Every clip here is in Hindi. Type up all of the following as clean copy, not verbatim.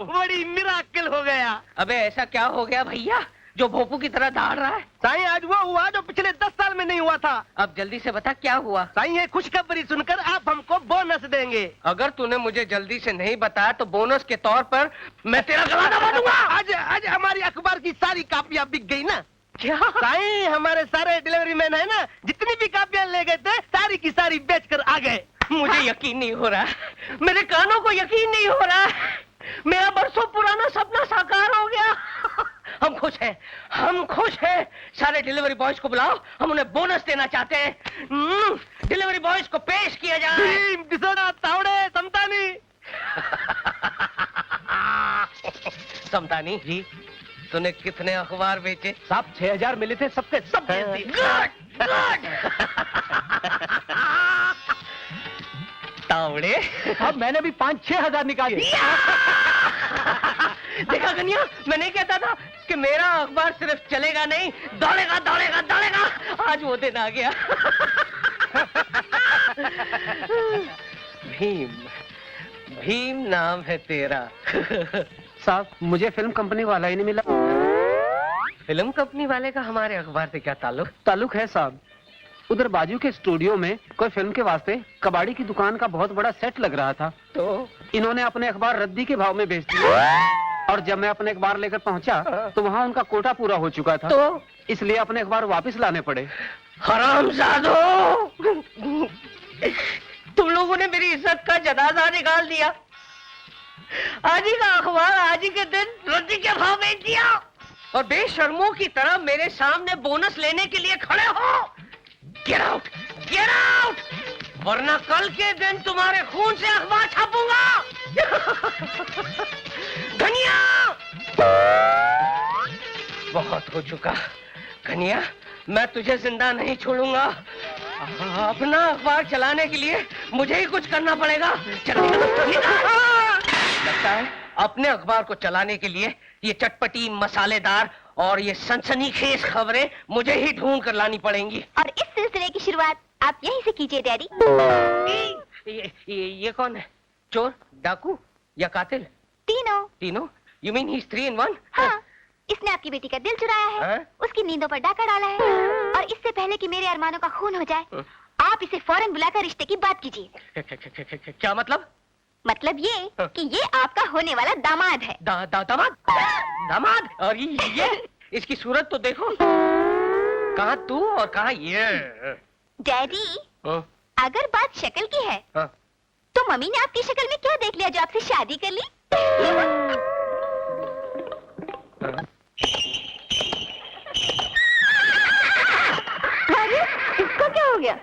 बड़ी मिराकल हो गया। अबे ऐसा क्या हो गया भैया जो भोपू की तरह दौड़ रहा है? साईं आज वो हुआ जो पिछले 10 साल में नहीं हुआ था। अब जल्दी से बता क्या हुआ? साईं ये खुशखबरी सुनकर आप हमको बोनस देंगे। अगर तूने मुझे जल्दी से नहीं बताया तो बोनस के तौर पर मैं तेरा गला दबा दूंगा। आज हमारी अखबार की सारी कापियां बिक गई ना। क्या साईं हमारे सारे डिलीवरी मैन है ना, जितनी भी कापियां ले गए थे सारी की सारी बेचकर आ गए। मुझे यकीन नहीं हो रहा, मेरे कानों को यकीन नहीं हो रहा। मेरा बरसों पुराना सपना साकार हो गया। हम खुश हैं, हम खुश हैं। सारे डिलीवरी बॉयज को बुलाओ, हम उन्हें बोनस देना चाहते हैं। डिलीवरी बॉयज को पेश किया जाए। तावड़े समतानी। समतानी जी, तूने कितने अखबार बेचे? साहब 6000 मिले थे, सबके सब बेच दिए। Good good. तावड़े अब मैंने भी 5-6 हजार निकाले। देखा कन्या, मैं नहीं कहता था कि मेरा अखबार सिर्फ चलेगा नहीं, दौड़ेगा दौड़ेगा दौड़ेगा। आज वो दिन आ गया। भीम, भीम नाम है तेरा। साहब मुझे फिल्म कंपनी वाला ही नहीं मिला। फिल्म कंपनी वाले का हमारे अखबार से क्या ताल्लुक? ताल्लुक है साहब, उधर बाजू के स्टूडियो में कोई फिल्म के वास्ते कबाड़ी की दुकान का बहुत बड़ा सेट लग रहा था, तो इन्होंने अपने अखबार रद्दी के भाव में बेच दिया। और जब मैं अपने अखबार लेकर पहुंचा तो वहाँ उनका कोटा पूरा हो चुका था, तो इसलिए अपने अखबार वापस लाने पड़े। हरामजादो, तुम लोगों ने मेरी इज्जत का जनाजा निकाल दिया। आज ही का अखबार आज ही के दिन रद्दी के भाव बेच दिया और बेशर्मों की तरह मेरे सामने बोनस लेने के लिए खड़े हो। गेट आउट, गेट आउट, वरना कल के दिन तुम्हारे खून से अखबार छापूंगा। धनिया, बहुत हो चुका। धनिया, मैं तुझे जिंदा नहीं छोड़ूंगा। अपना अखबार चलाने के लिए मुझे ही कुछ करना पड़ेगा। चल लगता है अपने अखबार को चलाने के लिए ये चटपटी, मसालेदार और ये सनसनीखेज खबरें मुझे ही ढूंढ कर लानी पड़ेंगी। और इस सिलसिले की शुरुआत आप यहीं से कीजिए डैडी। ये कौन है? चोर, डाकू या कातिल? तीनों। तीनों? You mean he's 3 in 1? हाँ, इसने आपकी बेटी का दिल चुराया है, हाँ? उसकी नींदों पर डाका डाला है, और इससे पहले कि मेरे अरमानों का खून हो जाए, आप इसे फौरन बुलाकर रिश्ते की बात कीजिए। क्या मतलब? मतलब ये कि ये आपका होने वाला दामाद है। दामाद? दामाद? और ये इसकी सूरत तो देखो, कहाँ तू और कहाँ ये। डैडी, अगर बात शक्ल की है, तो मम्मी ने आपकी शक्ल में क्या देख लिया जो आपसे शादी कर ली? अरे, इसको क्या हो गया?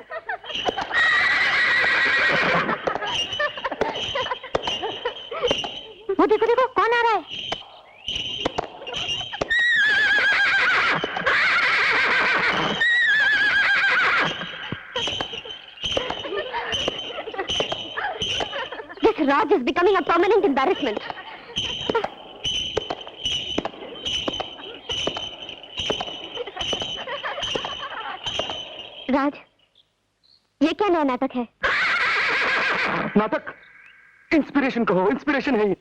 वो देखो देखो, कौन आ रहा है? This Raj is becoming a permanent embarrassment. राज, ये क्या नया नाटक है? नाटक? इंस्पिरेशन कहो, इंस्पिरेशन है ये।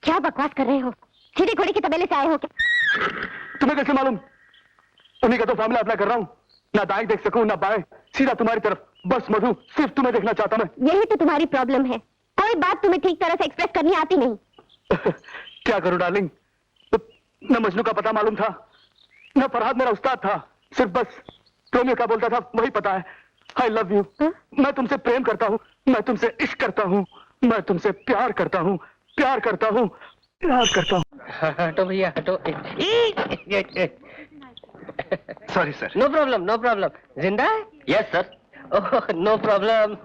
क्या बकवास कर रहे हो? सीधे घोड़े के तबेले से आए हो क्या? तुम्हें कैसे मालूम? उन्हीं का तो फॉर्मूला अप्लाई कर रहा हूँ। ना दाएं देख सकूं, ना बाएं, सीधा तुम्हारी तरफ। बस मधु, सिर्फ तुम्हें देखना चाहता मैं। यही तो तुम्हारी प्रॉब्लम है, कोई बात तुम्हें ठीक तरह से एक्सप्रेस करनी आती नहीं। क्या करूं डार्लिंग, न मजनू का पता मालूम था, न फरहाद मेरा उस्ताद था, सिर्फ बस रोमियो क्या बोलता था वही पता है। I love you. मैं तुमसे प्रेम करता हूँ, मैं तुमसे इश्क करता हूँ, मैं तुमसे प्यार करता हूँ, प्यार करता हूँ, प्यार करता हूँ। हटो भैया, हटो। Sorry sir. No problem, no problem. जिंदा है? Yes sir. Oh, no problem.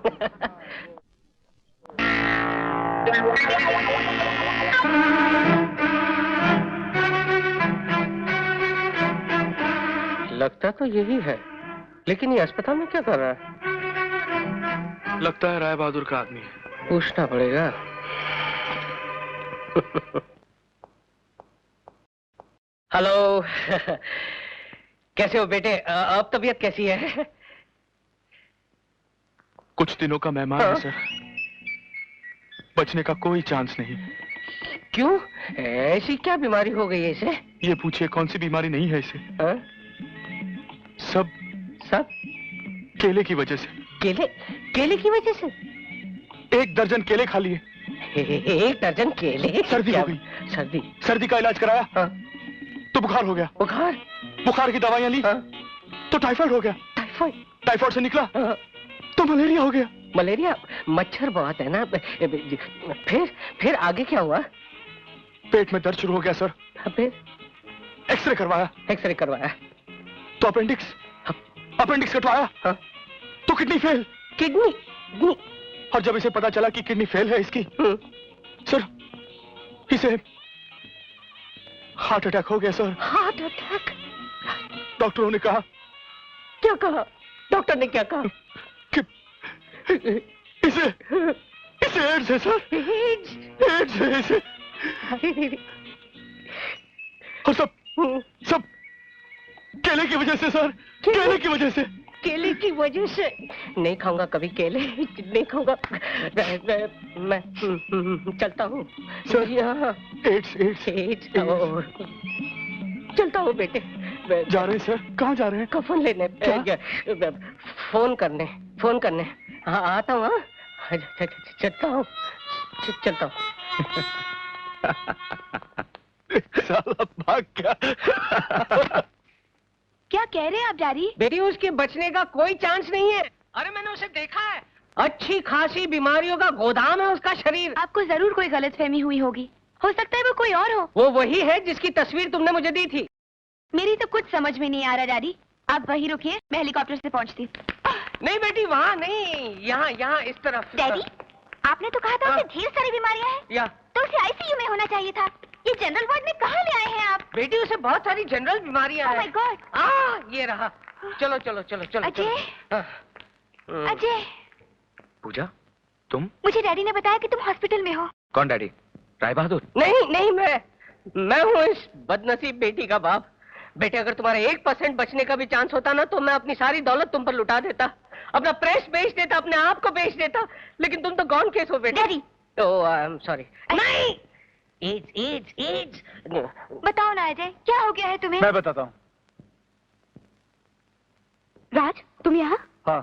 लगता तो यही है, लेकिन ये अस्पताल में क्या कर रहा है? लगता है राय बहादुर का आदमी है। पूछना पड़ेगा। हेलो। कैसे हो बेटे? अब तबीयत कैसी है? कुछ दिनों का मेहमान है सर, बचने का कोई चांस नहीं। क्यों? ऐसी क्या बीमारी हो गई है इसे? ये पूछिए कौन सी बीमारी नहीं है इसे? हाँ? सब सब केले की वजह से। केले? केले की वजह से? 1 दर्जन केले खा लिए। 1 दर्जन केले? सर्दी हो गई। सर्दी? सर्दी का इलाज कराया। हाँ? तो बुखार हो गया। बुखार? बुखार की दवाइयां ली। हाँ? तो टाइफाइड हो गया। टाइफाइड? टाइफाइड से निकला हाँ? तो मलेरिया हो गया। मलेरिया? मच्छर बहुत है ना। फिर आगे क्या हुआ? पेट में दर्द शुरू हो गया सर। फिर एक्सरे करवाया। एक्सरे करवाया तो अपेंडिक्स कटवाया। हाँ? तो किडनी फेल। किडनी? और जब इसे पता चला कि किडनी फेल है इसकी, सर इसे हार्ट अटैक हो गया सर। Heart attack? डॉक्टरों ने कहा। क्या कहा? डॉक्टर ने क्या कहा? कि इसे एड्स है सर। एड्स है इसे। और सब केले की वजह से सर। केले की वजह से। केले की वजह से? नहीं खाऊंगा कभी केले, नहीं खाऊंगा मैं चलता हूँ सर। यहाँ एड्स चलता हूँ बेटे। जा रहे हैं सर? कहाँ जा रहे हैं? कफन लेने। फोन करने। हाँ आता हूँ। चलता हूँ। साला भाग गया। क्या कह रहे हैं आप डैडी? बेटी उसके बचने का कोई चांस नहीं है। अरे मैंने उसे देखा है। अच्छी खासी बीमारियों का गोदाम है उसका शरीर। आपको जरूर कोई गलतफहमी हुई होगी। हो सकता है वो कोई और हो। वो वही है जिसकी तस्वीर तुमने मुझे दी थी। मेरी तो कुछ समझ में नहीं आ रहा डैडी। आप वहीं रुकिए, मैं हेलीकॉप्टर से पहुंचती। नहीं बेटी वहाँ नहीं, यहाँ इस तरफ। डैडी आपने तो कहा था कि ढेर सारी बीमारियां हैं। या तो उसे आईसीयू में होना चाहिए था। ये जनरल वार्ड में कहाँ ले आए हैं आप? बेटी उसे बहुत सारी जनरल बीमारियां ओह हैं। My God. ये रहा। चलो। अजय। अजय पूजा तुम? मुझे डैडी ने बताया कि तुम हॉस्पिटल में हो। कौन डैडी? राय बहादुर? नहीं मैं हूँ इस बदनसीब बेटी का बाप। बेटे अगर तुम्हारा 1% बचने का भी चांस होता ना तो मैं अपनी सारी दौलत तुम पर लुटा देता, अपना प्रेस बेच देता, अपने आप को बेच देता। लेकिन तुम तो गॉन केस हो बेटे। Daddy oh I am sorry. नहीं एड्स। बताओ ना अजय, क्या हो गया है तुम्हें? मैं बताता हूँ। राज तुम यहाँ? हाँ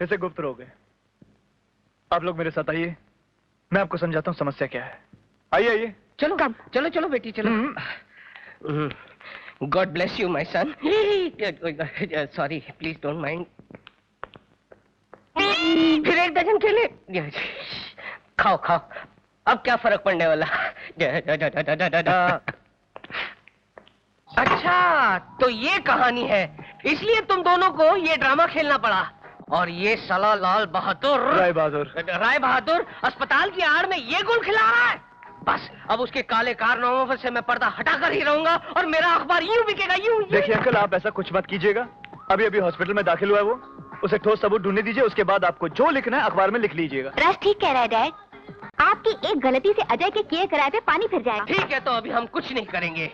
ऐसे गुप्त रहोगे। आप लोग मेरे साथ आइए, मैं आपको समझाता हूँ समस्या क्या है। आइए। चलो बेटी चलो। God bless you my son. Sorry please don't mind. फिर 1 दर्जन केले खाओ। अब क्या फर्क पड़ने वाला? अच्छा तो ये कहानी है, इसलिए तुम दोनों को ये ड्रामा खेलना पड़ा। और ये साला लाल बहादुर राय बहादुर अस्पताल की आड़ में ये गुल खिला रहा है। बस अब उसके काले कारनामों से मैं पर्दा हटाकर ही रहूंगा और मेरा अखबार यूं बिकेगा यूं। देखिए अंकल आप ऐसा कुछ मत कीजिएगा। अभी हॉस्पिटल में दाखिल हुआ है वो, उसे ठोस सबूत ढूंढने दीजिए, उसके बाद आपको जो लिखना है अखबार में लिख लीजिएगा। राज ठीक कह रहा है डैड। आपकी एक गलती से अजय के किए कराए पे पानी फिर जाएगा। ठीक है तो अभी हम कुछ नहीं करेंगे।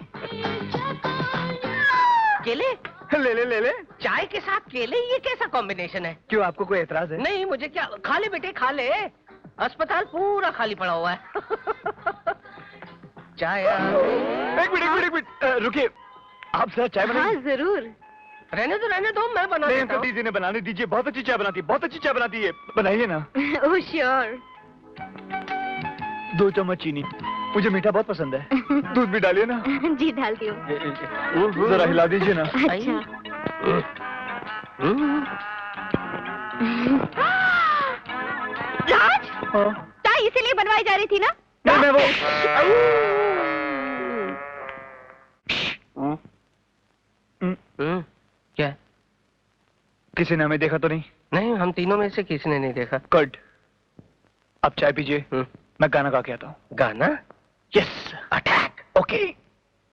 केले ले चाय के साथ केले, ये कैसा कॉम्बिनेशन है? क्यों आपको कोई एतराज है? नहीं मुझे क्या, खा ले बेटे खा ले, अस्पताल पूरा खाली पड़ा हुआ है। चाय एक मिनट रुकिए, आप जरा चाय बनाइए। हाँ जरूर। रहने दो मैं बना नहीं देता अंकल हूँ। दीदी ने बनाने दीजिए, बहुत अच्छी चाय बनाती है, बनाइए ना। Oh sure. 2 चम्मच चीनी, मुझे मीठा बहुत पसंद है। दूध भी डालिए ना। जी डालती हूँ। जरा हिला दीजिए ना। अच्छा। राज चाय इसीलिए बनवाई जा रही थी ना? नहीं मैं वो क्या? किसी ने हमें देखा तो नहीं? नहीं हम तीनों में से किसी ने नहीं देखा। गुड, अब चाय पीजिए, मैं गाना गा के आता हूँ। गाना? Yes, attack. ओके